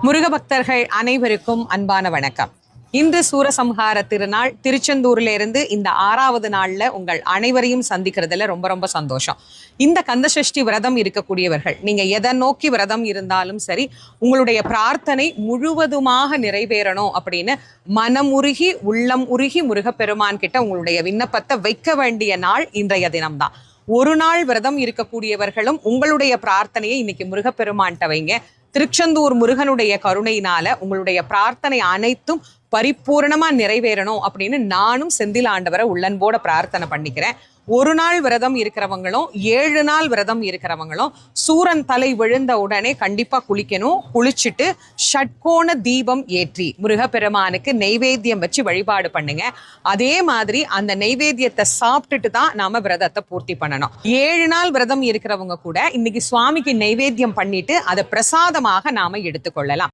முருக பக்தர்கள் அனைவருக்கும் அன்பான வணக்கம். இன்று சூரசம்ஹார திருநாள். திருச்செந்தூர்ல இருந்து இந்த 6வது நாள்ல உங்கள் அனைவரையும் சந்திக்கிறதுல ரொம்ப ரொம்ப சந்தோஷம். இந்த கந்தசஷ்டி விரதம் இருக்கக்கூடியவர்கள், நீங்க எதை நோக்கி விரதம் இருந்தாலும் சரி, உங்களுடைய பிரார்த்தனை முழுவதுமாக நிறைவேறணும் அப்படின்னு மனமுருகி உள்ளம் உருகி முருகப்பெருமான் கிட்ட உங்களுடைய விண்ணப்பத்தை வைக்க வேண்டிய நாள் இன்றைய தினம்தான். ஒரு நாள் விரதம் இருக்கக்கூடியவர்களும் உங்களுடைய பிரார்த்தனையை இன்னைக்கு முருகப்பெருமான்கிட்ட வைங்க. திருச்செந்தூர் முருகனுடைய கருணையினால உங்களுடைய பிரார்த்தனை அனைத்தும் பரிபூர்ணமா நிறைவேறணும் அப்படின்னு நானும் செந்தில் ஆண்டவரை உள்ளன்போட பிரார்த்தனை பண்ணிக்கிறேன். ஒரு நாள் விரதம் இருக்கிறவங்களும் 7 நாள் விரதம் இருக்கிறவங்களும் சூரன் தலை விழுந்த உடனே கண்டிப்பா குளிக்கணும். குளிச்சுட்டு ஷட்கோண தீபம் ஏற்றி முருகப்பெருமானுக்கு நெய்வேத்தியம் வச்சு வழிபாடு பண்ணுங்க. அதே மாதிரி அந்த நெய்வேத்தியத்தை சாப்பிட்டுட்டு தான் நாம விரதத்தை பூர்த்தி பண்ணணும். 7 நாள் விரதம் இருக்கிறவங்க கூட இன்னைக்கு சுவாமிக்கு நெய்வேத்தியம் பண்ணிட்டு அதை பிரசாதமாக நாம எடுத்துக்கொள்ளலாம்.